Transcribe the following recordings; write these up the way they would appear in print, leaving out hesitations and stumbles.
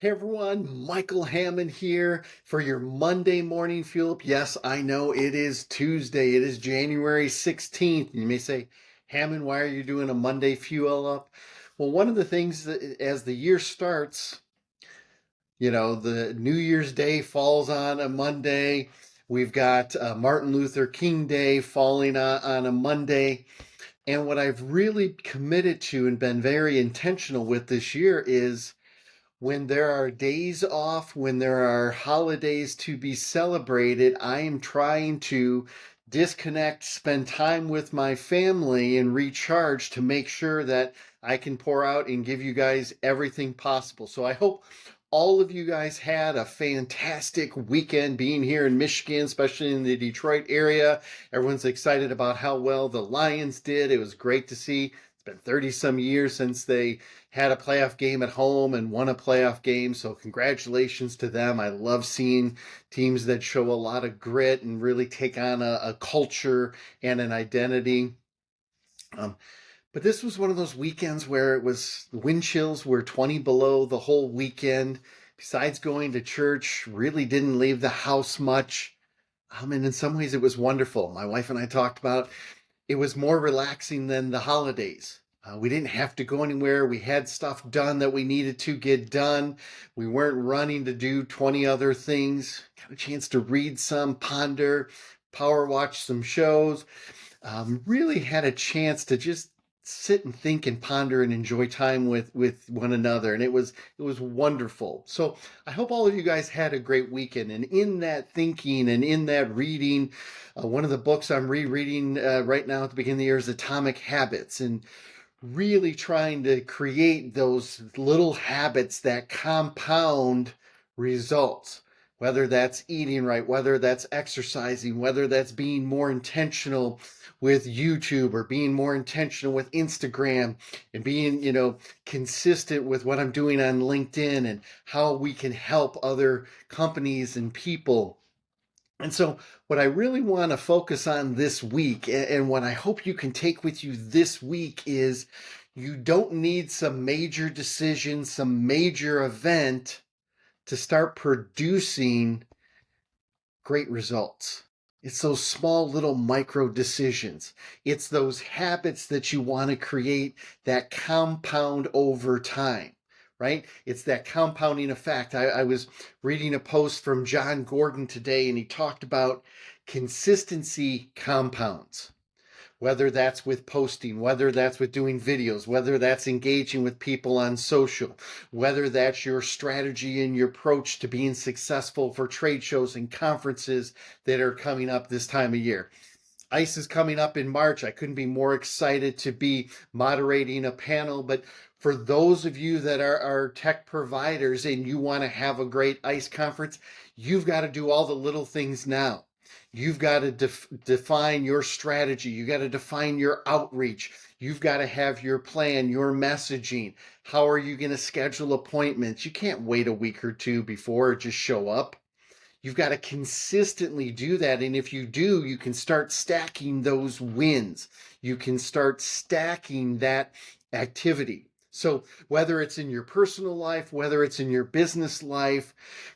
Hey everyone, Michael Hammond here for your Monday morning fuel up. Yes, I know it is Tuesday. It is January 16th. You may say, Hammond, why are you doing a Monday fuel up? Well, one of the things that as the year starts, the New Year's Day falls on a Monday. We've got Martin Luther King Day falling on a Monday. And what I've really committed to and been very intentional with this year is when there are days off, when there are holidays to be celebrated, I am trying to disconnect, spend time with my family, and recharge to make sure that I can pour out and give you guys everything possible. So I hope all of you guys had a fantastic weekend being here in Michigan, especially in the Detroit area. Everyone's excited about how well the Lions did. It was great to see. It's been 30 some years since they had a playoff game at home and won a playoff game. So congratulations to them. I love seeing teams that show a lot of grit and really take on a culture and an identity. Um, but this was one of those weekends where the wind chills were 20 below the whole weekend. Besides going to church, really didn't leave the house much. And in some ways it was wonderful. My wife and I talked about it was more relaxing than the holidays. We didn't have to go anywhere. We had stuff done that we needed to get done. We weren't running to do 20 other things. Got a chance to read some, ponder, power watch some shows. Really had a chance to just sit and think and ponder and enjoy time with one another, and it was wonderful. So I hope all of you guys had a great weekend, and in that thinking and in that reading, one of the books I'm rereading right now at the beginning of the year is Atomic Habits, and really trying to create those little habits that compound results, whether that's eating right, whether that's exercising, whether that's being more intentional with YouTube or being more intentional with Instagram and being, consistent with what I'm doing on LinkedIn and how we can help other companies and people. And so, what I really want to focus on this week, and what I hope you can take with you this week, is you don't need some major decision, some major event to start producing great results. It's those small little micro decisions. It's those habits that you want to create that compound over time, right? It's that compounding effect. I was reading a post from John Gordon today, and he talked about consistency compounds, whether that's with posting, whether that's with doing videos, whether that's engaging with people on social, whether that's your strategy and your approach to being successful for trade shows and conferences that are coming up this time of year. ICE is coming up in March. I couldn't be more excited to be moderating a panel, but for those of you that are tech providers and you want to have a great ICE conference, you've got to do all the little things now. You've got to define your strategy. You got to define your outreach. You've got to have your plan, your messaging. How are you going to schedule appointments? You can't wait a week or two before or just show up. You've got to consistently do that. And if you do, you can start stacking those wins. You can start stacking that activity. So whether it's in your personal life, whether it's in your business life,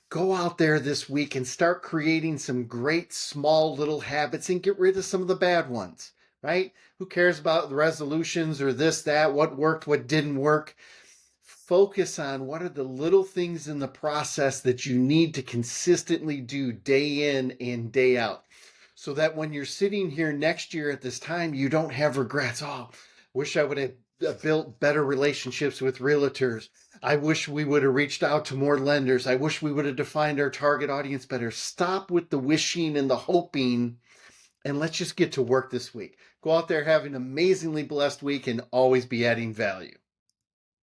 go out there this week and start creating some great small little habits and get rid of some of the bad ones, right? Who cares about the resolutions or this, that, what worked, what didn't work? Focus on what are the little things in the process that you need to consistently do day in and day out, so that when you're sitting here next year at this time, you don't have regrets. Oh, wish I would have built better relationships with realtors. I wish we would have reached out to more lenders. I wish we would have defined our target audience better. Stop with the wishing and the hoping, and let's just get to work this week. Go out there, have an amazingly blessed week, and always be adding value.